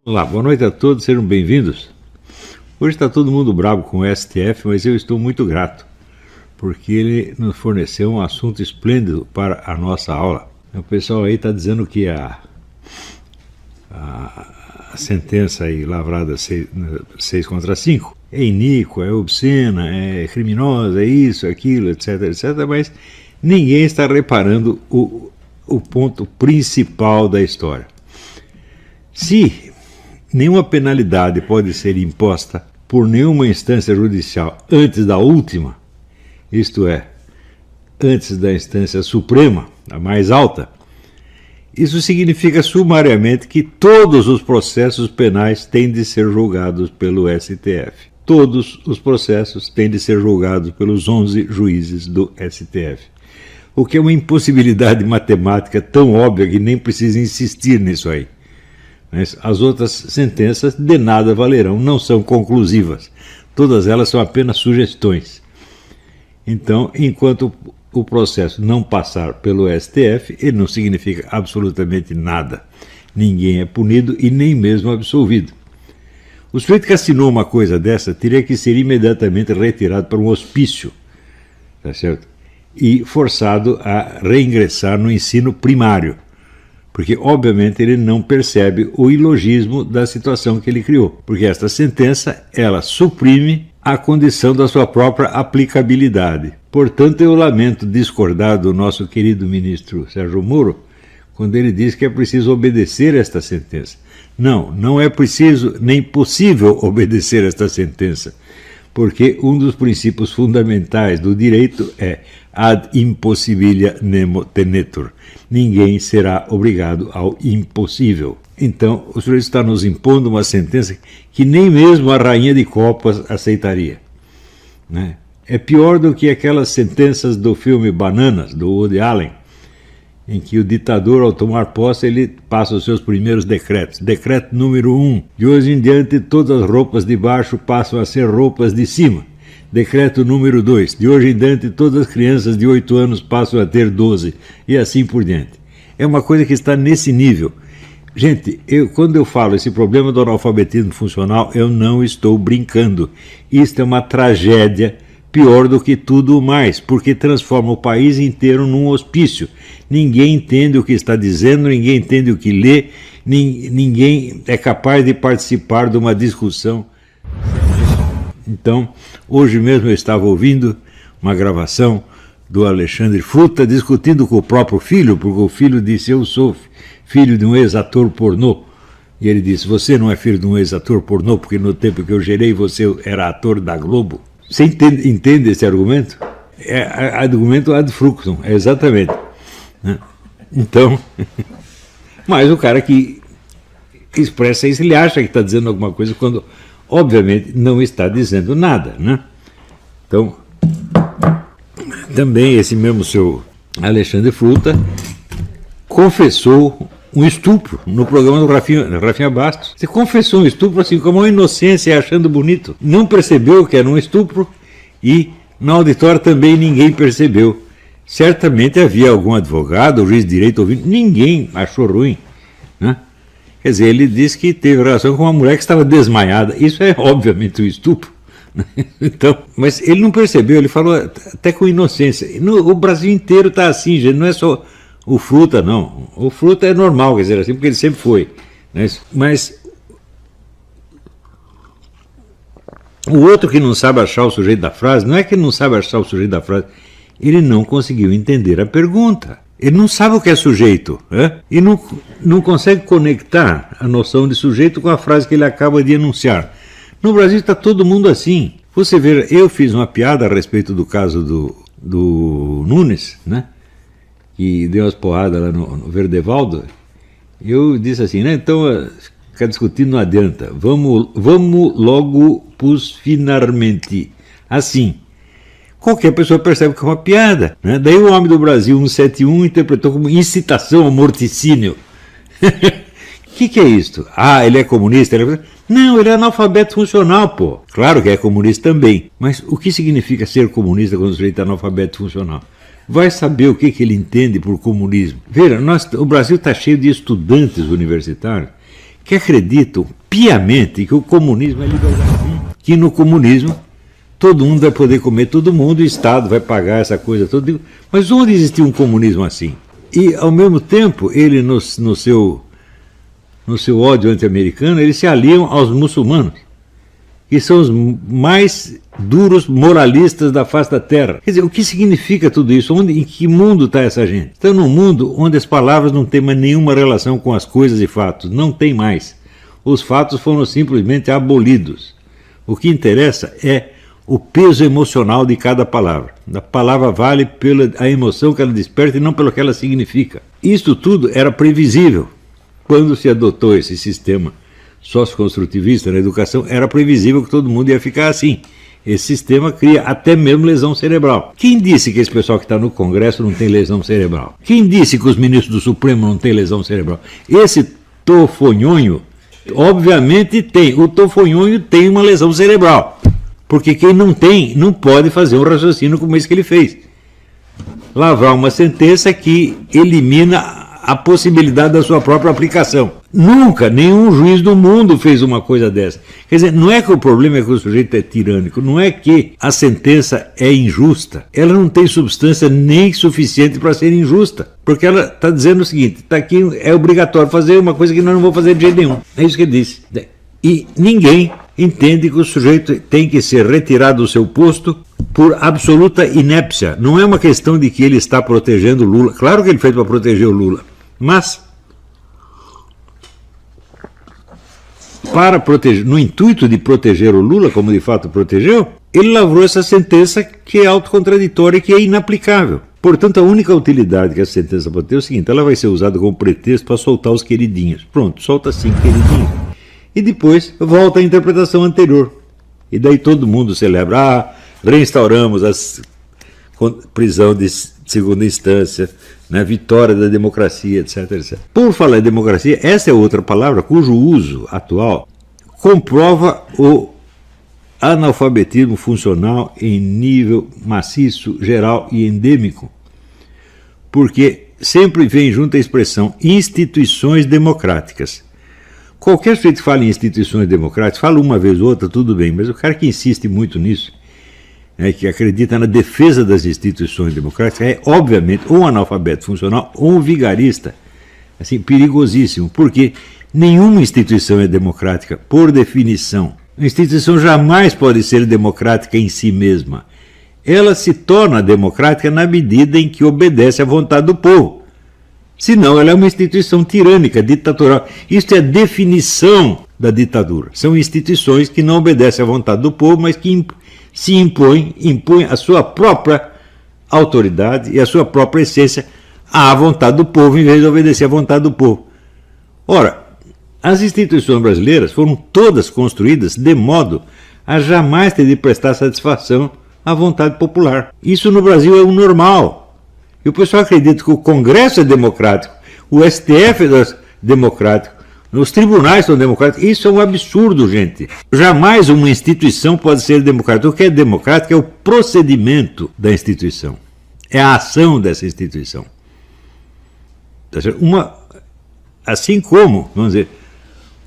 Olá, boa noite a todos, sejam bem-vindos. Hoje está todo mundo bravo com o STF, mas eu estou muito grato, porque ele nos forneceu um assunto esplêndido para a nossa aula. O pessoal aí está dizendo que a sentença aí lavrada 6-5 é iníqua, é obscena, é criminosa, é isso, aquilo, etc, etc, mas ninguém está reparando o ponto principal da história. Se nenhuma penalidade pode ser imposta por nenhuma instância judicial antes da última, isto é, antes da instância suprema, a mais alta, isso significa sumariamente que todos os processos penais têm de ser julgados pelo STF. Todos os processos têm de ser julgados pelos 11 juízes do STF. O que é uma impossibilidade matemática tão óbvia que nem precisa insistir nisso aí. Mas as outras sentenças de nada valerão, não são conclusivas. Todas elas são apenas sugestões. Então, enquanto o processo não passar pelo STF, ele não significa absolutamente nada. Ninguém é punido e nem mesmo absolvido. O sujeito que assinou uma coisa dessa teria que ser imediatamente retirado para um hospício, tá certo? E forçado a reingressar no ensino primário. Porque, obviamente, ele não percebe o ilogismo da situação que ele criou. Porque esta sentença, ela suprime a condição da sua própria aplicabilidade. Portanto, eu lamento discordar do nosso querido ministro Sérgio Moro, quando ele diz que é preciso obedecer esta sentença. Não, não é preciso nem possível obedecer esta sentença, porque um dos princípios fundamentais do direito é ad impossibilia nemo tenetur. Ninguém será obrigado ao impossível. Então, o sujeito está nos impondo uma sentença que nem mesmo a rainha de copas aceitaria, né? É pior do que aquelas sentenças do filme Bananas, do Woody Allen, em que o ditador, ao tomar posse, ele passa os seus primeiros decretos. Decreto número 1. De hoje em diante, todas as roupas de baixo passam a ser roupas de cima. Decreto número 2. De hoje em diante, todas as crianças de 8 anos passam a ter 12. E assim por diante. É uma coisa que está nesse nível. Gente, quando eu falo esse problema do analfabetismo funcional, eu não estou brincando. Isto é uma tragédia pior do que tudo mais, porque transforma o país inteiro num hospício. Ninguém entende o que está dizendo, ninguém entende o que lê, ninguém é capaz de participar de uma discussão. Então, hoje mesmo eu estava ouvindo uma gravação do Alexandre Fruta discutindo com o próprio filho, porque o filho disse: eu sou filho de um ex-ator pornô. E ele disse: você não é filho de um ex-ator pornô, porque no tempo que eu gerei você era ator da Globo. Você entende esse argumento? É argumento ad fructum, exatamente. Né? Então, mas o cara que expressa isso, ele acha que está dizendo alguma coisa quando, obviamente, não está dizendo nada, né? Então, também esse mesmo seu Alexandre Fruta confessou um estupro no programa do Rafinha Bastos. Você confessou um estupro assim, com uma inocência, achando bonito. Não percebeu que era um estupro e no auditório também ninguém percebeu. Certamente havia algum advogado, juiz de direito ouvindo, ninguém achou ruim, né? Quer dizer, ele disse que teve relação com uma mulher que estava desmaiada. Isso é obviamente um estupro. Então, mas ele não percebeu, ele falou até com inocência. O Brasil inteiro está assim, gente, não é só o Fruta, não. O Fruta é normal, quer dizer assim, porque ele sempre foi, né? Mas o outro que não sabe achar o sujeito da frase, não é que ele não sabe achar o sujeito da frase, ele não conseguiu entender a pergunta. Ele não sabe o que é sujeito, né? E não consegue conectar a noção de sujeito com a frase que ele acaba de enunciar. No Brasil está todo mundo assim. Você vê, eu fiz uma piada a respeito do caso do Nunes, né? Que deu umas porradas lá no Verdevaldo. Eu disse assim, né? Então, ficar discutindo não adianta. Vamos logo pus finalmente. Assim. Qualquer pessoa percebe que é uma piada, né? Daí o homem do Brasil 171 interpretou como incitação ao morticínio. O que é isto? Ah, ele é comunista? Não, ele é analfabeto funcional, pô. Claro que é comunista também. Mas o que significa ser comunista quando o sujeito é analfabeto funcional? Vai saber o que ele entende por comunismo. Veja, o Brasil está cheio de estudantes universitários que acreditam piamente que o comunismo é liberdade, que no comunismo todo mundo vai poder comer todo mundo, o Estado vai pagar essa coisa toda. Mas onde existiu um comunismo assim? E, ao mesmo tempo, ele, no seu ódio anti-americano, eles se aliam aos muçulmanos, que são os mais duros moralistas da face da Terra. Quer dizer, o que significa tudo isso? Em que mundo está essa gente? Está num mundo onde as palavras não têm mais nenhuma relação com as coisas e fatos. Não tem mais. Os fatos foram simplesmente abolidos. O que interessa é o peso emocional de cada palavra. A palavra vale pela a emoção que ela desperta e não pelo que ela significa. Isso tudo era previsível. Quando se adotou esse sistema socioconstrutivista na educação, era previsível que todo mundo ia ficar assim. Esse sistema cria até mesmo lesão cerebral. Quem disse que esse pessoal que está no Congresso não tem lesão cerebral? Quem disse que os ministros do Supremo não têm lesão cerebral? Esse tofonhonho, obviamente tem. O tofonhonho tem uma lesão cerebral. Porque quem não tem, não pode fazer um raciocínio como esse que ele fez. Lavrar uma sentença que elimina a possibilidade da sua própria aplicação. Nunca, nenhum juiz do mundo fez uma coisa dessa. Quer dizer, não é que o problema é que o sujeito é tirânico, não é que a sentença é injusta. Ela não tem substância nem suficiente para ser injusta. Porque ela está dizendo o seguinte, está aqui, é obrigatório fazer uma coisa que nós não vamos fazer de jeito nenhum. É isso que ele disse. E ninguém entende que o sujeito tem que ser retirado do seu posto por absoluta inépcia. Não é uma questão de que ele está protegendo o Lula. Claro que ele fez para proteger o Lula. Mas, para proteger, no intuito de proteger o Lula, como de fato protegeu, ele lavrou essa sentença que é autocontraditória e que é inaplicável. Portanto, a única utilidade que essa sentença pode ter é o seguinte, ela vai ser usada como pretexto para soltar os queridinhos. Pronto, solta 5 queridinhos. E depois volta à interpretação anterior. E daí todo mundo celebra, reinstauramos a prisão de segunda instância, né, vitória da democracia, etc, etc. Por falar em democracia, essa é outra palavra cujo uso atual comprova o analfabetismo funcional em nível maciço, geral e endêmico. Porque sempre vem junto a expressão instituições democráticas. Qualquer sujeito que fala em instituições democráticas, fala uma vez ou outra, tudo bem, mas o cara que insiste muito nisso, que acredita na defesa das instituições democráticas, é, obviamente, ou um analfabeto funcional ou um vigarista, assim, perigosíssimo, porque nenhuma instituição é democrática, por definição. A instituição jamais pode ser democrática em si mesma. Ela se torna democrática na medida em que obedece à vontade do povo. Senão ela é uma instituição tirânica, ditatorial. Isso é a definição da ditadura. São instituições que não obedecem à vontade do povo, mas que se impõem a sua própria autoridade e a sua própria essência à vontade do povo, em vez de obedecer à vontade do povo. Ora, as instituições brasileiras foram todas construídas de modo a jamais ter de prestar satisfação à vontade popular. Isso no Brasil é o normal. E o pessoal acredita que o Congresso é democrático, o STF é democrático, os tribunais são democráticos. Isso é um absurdo, gente. Jamais uma instituição pode ser democrática. O que é democrático é o procedimento da instituição. É a ação dessa instituição. Assim como, vamos dizer,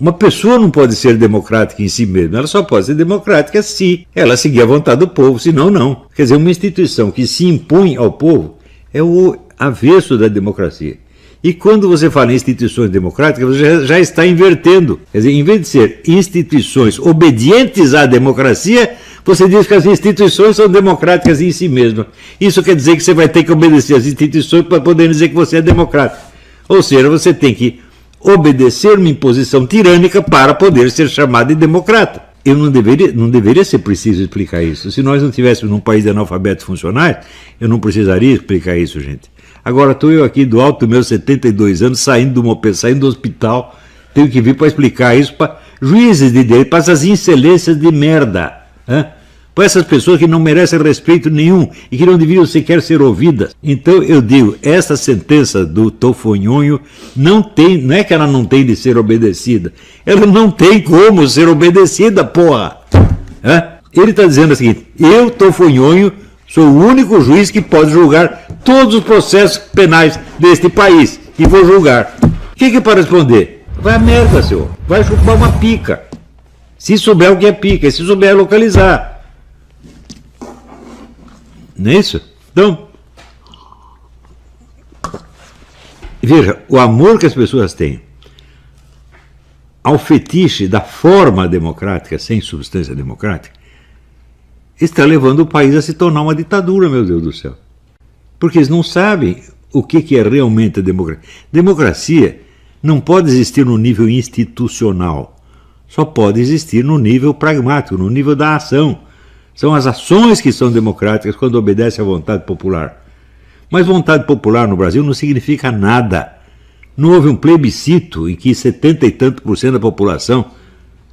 uma pessoa não pode ser democrática em si mesma, ela só pode ser democrática se ela seguir a vontade do povo, senão não. Quer dizer, uma instituição que se impõe ao povo é o avesso da democracia. E quando você fala em instituições democráticas, você já está invertendo. Quer dizer, em vez de ser instituições obedientes à democracia, você diz que as instituições são democráticas em si mesmas. Isso quer dizer que você vai ter que obedecer às instituições para poder dizer que você é democrático. Ou seja, você tem que obedecer uma imposição tirânica para poder ser chamado de democrata. Não deveria ser preciso explicar isso. Se nós não estivéssemos num país de analfabetos funcionais, eu não precisaria explicar isso, gente. Agora estou eu aqui do alto dos meus 72 anos, saindo do hospital, tenho que vir para explicar isso para juízes de direito, para essas excelências de merda, para essas pessoas que não merecem respeito nenhum e que não deveriam sequer ser ouvidas. Então eu digo, essa sentença do Tofonhonho não é que ela não tem de ser obedecida, ela não tem como ser obedecida, porra. Ele está dizendo o seguinte, eu, Tofonhonho, sou o único juiz que pode julgar todos os processos penais deste país. E vou julgar. O que é para responder? vai a merda, senhor. Vai chupar uma pica. Se souber o que é pica, se souber localizar. Não é isso? Então, veja, o amor que as pessoas têm ao fetiche da forma democrática, sem substância democrática, está levando o país a se tornar uma ditadura, meu Deus do céu. Porque eles não sabem o que é realmente a democracia. Democracia não pode existir no nível institucional, só pode existir no nível pragmático, no nível da ação. São as ações que são democráticas quando obedecem à vontade popular. Mas vontade popular no Brasil não significa nada. Não houve um plebiscito em que 70 e tanto por cento da população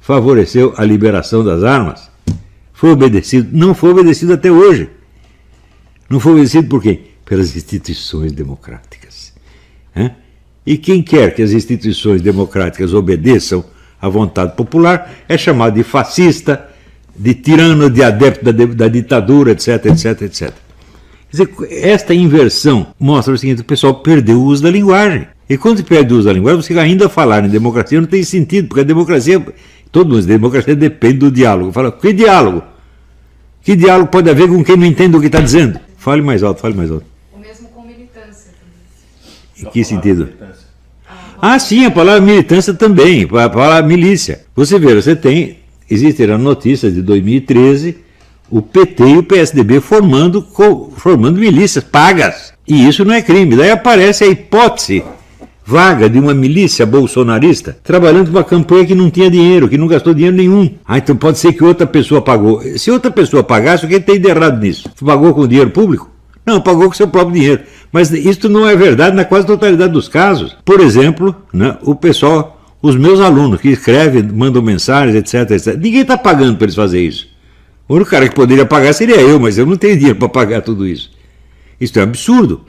favoreceu a liberação das armas. Foi obedecido? Não foi obedecido até hoje. Não foi obedecido por quem? Pelas instituições democráticas. E quem quer que as instituições democráticas obedeçam à vontade popular é chamado de fascista, de tirano, de adepto da ditadura, etc, etc, etc. Quer dizer, esta inversão mostra o seguinte: o pessoal perdeu o uso da linguagem. E quando se perde o uso da linguagem, você ainda falar em democracia não tem sentido, porque a democracia, todo mundo diz, a democracia depende do diálogo. Fala, que diálogo? Que diálogo pode haver com quem não entende o que está dizendo? Fale mais alto, fale mais alto. O mesmo com militância também. Em que sentido? Ah, sim, a palavra militância também, a palavra milícia. Você vê, existem as notícias de 2013, o PT e o PSDB formando milícias pagas. E isso não é crime. Daí aparece a hipótese vaga de uma milícia bolsonarista trabalhando uma campanha que não tinha dinheiro, que não gastou dinheiro nenhum. Ah, então pode ser que outra pessoa pagou. Se outra pessoa pagasse, o que tem de errado nisso? Pagou com dinheiro público? Não, pagou com seu próprio dinheiro. Mas isso não é verdade na quase totalidade dos casos. Por exemplo, né, o pessoal, os meus alunos que escrevem, mandam mensagens, etc, etc. Ninguém está pagando para eles fazerem isso. O único cara que poderia pagar seria eu, mas eu não tenho dinheiro para pagar tudo isso. Isso é um absurdo.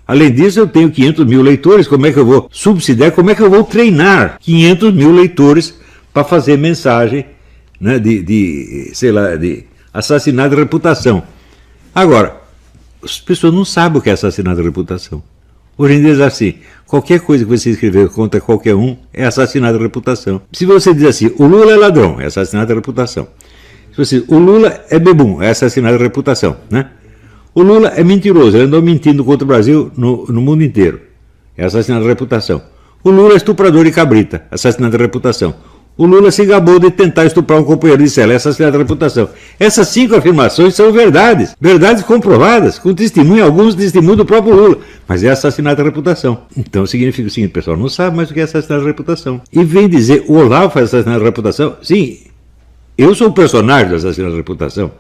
Além disso, eu tenho 500 mil leitores, como é que eu vou subsidiar, como é que eu vou treinar 500 mil leitores para fazer mensagem, né, de assassinato de reputação. Agora, as pessoas não sabem o que é assassinato de reputação. Hoje em dia é assim, qualquer coisa que você escrever contra qualquer um é assassinato de reputação. Se você diz assim, o Lula é ladrão, é assassinato de reputação. Se você diz, o Lula é bebum, é assassinato de reputação, né? O Lula é mentiroso, ele andou mentindo contra o Brasil no mundo inteiro. É assassinato de reputação. O Lula é estuprador de cabrita, assassinato de reputação. O Lula se gabou de tentar estuprar um companheiro de cela, é assassinato de reputação. Essas 5 afirmações são verdades, verdades comprovadas, com testemunho, alguns testemunhos do próprio Lula, mas é assassinato de reputação. Então significa o seguinte, o pessoal não sabe mais o que é assassinato de reputação. E vem dizer, o Olavo faz assassinato de reputação? Sim, eu sou o personagem do assassinato de reputação.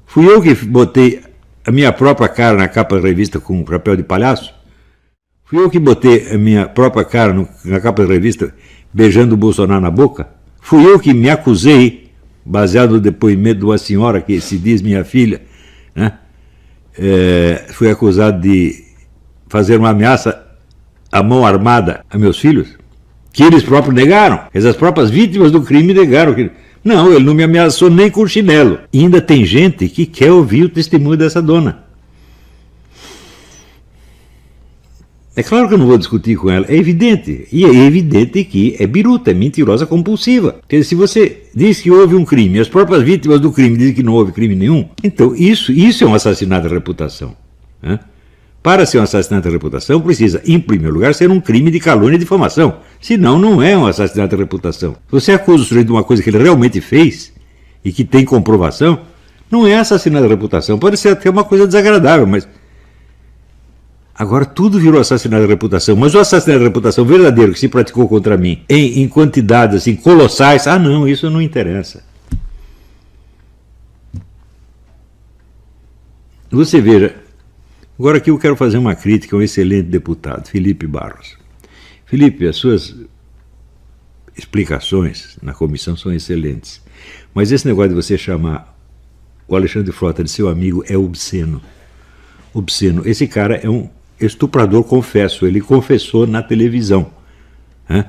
Fui eu que botei a minha própria cara na capa da revista com um chapéu de palhaço? Fui eu que botei a minha própria cara na capa da revista beijando o Bolsonaro na boca? Fui eu que me acusei, baseado no depoimento de uma senhora que se diz minha filha, né? Fui acusado de fazer uma ameaça à mão armada a meus filhos, que eles próprios negaram, as próprias vítimas do crime negaram que... Não, ele não me ameaçou nem com chinelo. E ainda tem gente que quer ouvir o testemunho dessa dona. É claro que eu não vou discutir com ela, é evidente. E é evidente que é biruta, é mentirosa compulsiva. Quer dizer, se você diz que houve um crime, as próprias vítimas do crime dizem que não houve crime nenhum, então isso é um assassinato de reputação. Né? Para ser um assassinato de reputação, precisa, em primeiro lugar, ser um crime de calúnia e difamação. Senão, não é um assassinato de reputação. Se você acusa o sujeito de uma coisa que ele realmente fez e que tem comprovação, não é assassinato de reputação. Pode ser até uma coisa desagradável, mas... Agora tudo virou assassinato de reputação. Mas o assassinato de reputação verdadeiro que se praticou contra mim, em quantidades assim, colossais, não, isso não interessa. Você veja... Agora aqui eu quero fazer uma crítica ao excelente deputado, Felipe Barros. Felipe, as suas explicações na comissão são excelentes, mas esse negócio de você chamar o Alexandre Frota de seu amigo é obsceno. Obsceno. Esse cara é um estuprador, confesso, ele confessou na televisão. Né?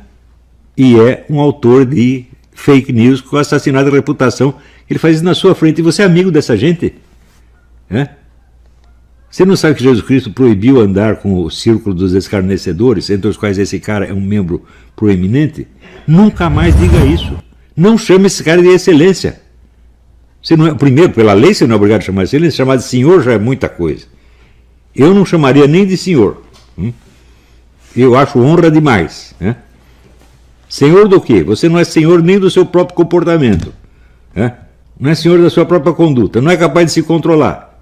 E é um autor de fake news com assassinato de reputação. Ele faz isso na sua frente e você é amigo dessa gente? Né? Você não sabe que Jesus Cristo proibiu andar com o círculo dos escarnecedores, entre os quais esse cara é um membro proeminente? Nunca mais diga isso. Não chame esse cara de excelência. Você não é, primeiro, pela lei você não é obrigado a chamar de excelência, chamar de senhor já é muita coisa. Eu não chamaria nem de senhor. Eu acho honra demais. Né? Senhor do quê? Você não é senhor nem do seu próprio comportamento. Né? Não é senhor da sua própria conduta. Não é capaz de se controlar.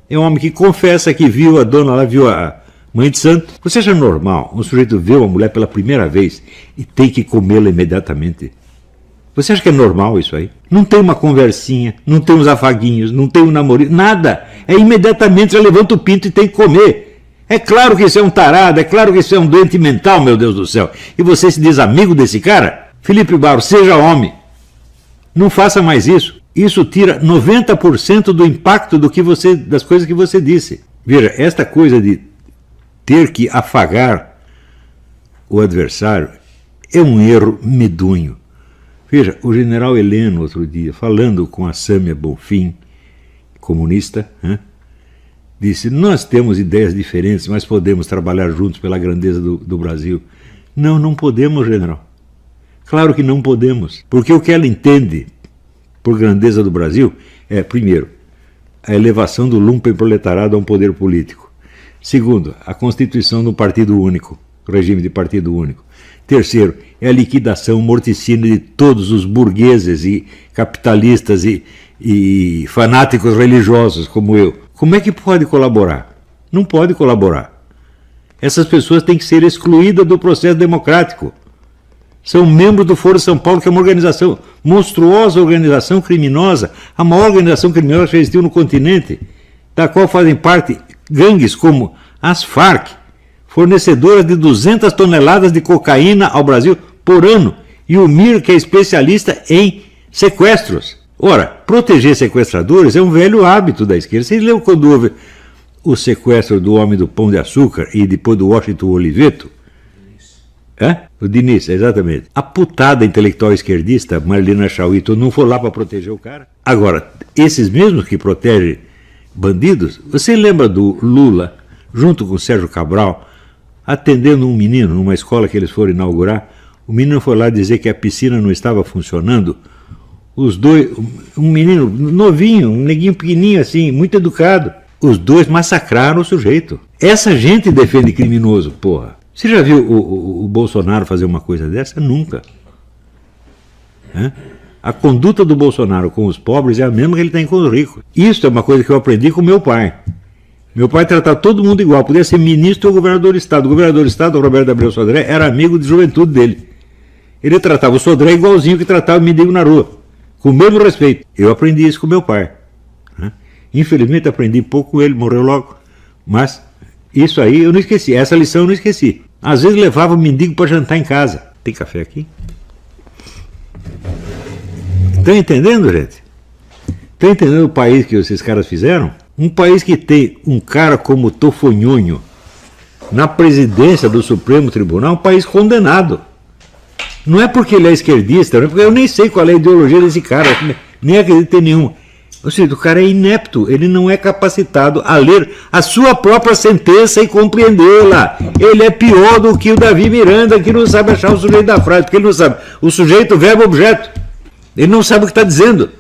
É um homem que confessa que viu a dona lá, viu a mãe de santo. Você acha normal um sujeito ver uma mulher pela primeira vez e tem que comê-la imediatamente? Você acha que é normal isso aí? Não tem uma conversinha, não tem uns afaguinhos, não tem um namorinho, nada. É imediatamente, já levanta o pinto e tem que comer. É claro que isso é um tarado, é claro que isso é um doente mental, meu Deus do céu. E você se diz amigo desse cara? Felipe Barros, seja homem. Não faça mais isso. Isso tira 90% do impacto das coisas que você disse. Veja, esta coisa de ter que afagar o adversário é um erro medonho. Veja, o general Heleno, outro dia, falando com a Sâmia Bonfim, comunista, disse, nós temos ideias diferentes, mas podemos trabalhar juntos pela grandeza do Brasil. Não, não podemos, general. Claro que não podemos, porque o que ela entende por grandeza do Brasil é, primeiro, a elevação do lumpenproletariado a um poder político. Segundo, a constituição de um partido único, regime de partido único. Terceiro, é a liquidação morticínea de todos os burgueses e capitalistas e fanáticos religiosos como eu. Como é que pode colaborar? Não pode colaborar. Essas pessoas têm que ser excluídas do processo democrático. São membros do Foro de São Paulo, que é uma organização, monstruosa organização criminosa, a maior organização criminosa que existiu no continente, da qual fazem parte gangues como as Farc, fornecedoras de 200 toneladas de cocaína ao Brasil por ano, e o MIR, que é especialista em sequestros. Ora, proteger sequestradores é um velho hábito da esquerda. Vocês lembram quando houve o sequestro do homem do Pão de Açúcar e depois do Washington Oliveto? O Diniz, exatamente. A putada intelectual esquerdista, Marlena Chauito, não foi lá para proteger o cara? Agora, esses mesmos que protegem bandidos, você lembra do Lula, junto com o Sérgio Cabral, atendendo um menino numa escola que eles foram inaugurar? O menino foi lá dizer que a piscina não estava funcionando. Os dois, um menino novinho, um neguinho pequenininho assim, muito educado, os dois massacraram o sujeito. Essa gente defende criminoso, porra. Você já viu o Bolsonaro fazer uma coisa dessa? Nunca. A conduta do Bolsonaro com os pobres é a mesma que ele tem com os ricos. Isso é uma coisa que eu aprendi com meu pai. Meu pai tratava todo mundo igual, podia ser ministro ou governador do Estado. O governador do Estado, o Roberto Abreu Sodré, era amigo de juventude dele. Ele tratava o Sodré igualzinho que tratava o mendigo na rua, com o mesmo respeito. Eu aprendi isso com meu pai. Infelizmente aprendi pouco com ele, morreu logo. Mas isso aí eu não esqueci, essa lição eu não esqueci. Às vezes levava o mendigo para jantar em casa. Tem café aqui? Estão entendendo, gente? Estão entendendo o país que esses caras fizeram? Um país que tem um cara como Tofonhonho na presidência do Supremo Tribunal, um país condenado. Não é porque ele é esquerdista, não é porque eu nem sei qual é a ideologia desse cara, nem acredito em nenhuma. Ou seja, o cara é inepto, ele não é capacitado a ler a sua própria sentença e compreendê-la. Ele é pior do que o Davi Miranda, que não sabe achar o sujeito da frase, porque ele não sabe o sujeito, verbo, objeto. Ele não sabe o que está dizendo.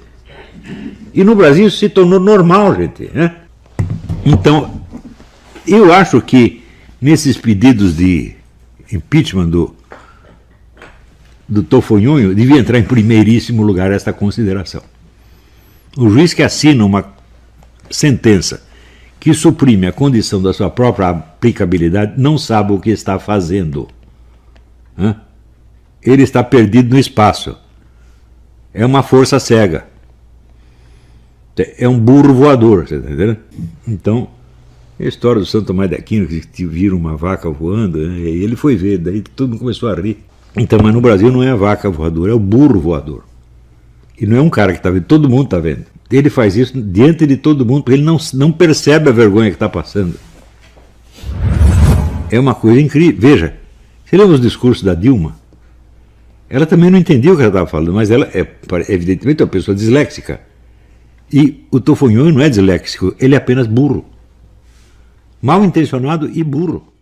E no Brasil isso se tornou normal, gente. Então, eu acho que nesses pedidos de impeachment do Tofonhonho, devia entrar em primeiríssimo lugar esta consideração. O juiz que assina uma sentença que suprime a condição da sua própria aplicabilidade não sabe o que está fazendo. Ele está perdido no espaço. É uma força cega. É um burro voador, você está entendendo? Então, a história do Santo Tomás de Aquino, que vira uma vaca voando, e ele foi ver, daí todo mundo começou a rir. Então, mas no Brasil não é a vaca voadora, é o burro voador. E não é um cara que está vendo, todo mundo está vendo. Ele faz isso diante de todo mundo, porque ele não percebe a vergonha que está passando. É uma coisa incrível. Veja, você lembra os discursos da Dilma? Ela também não entendia o que ela estava falando, mas ela é evidentemente uma pessoa disléxica. E o Tofonhonho não é disléxico, ele é apenas burro. mal intencionado e burro.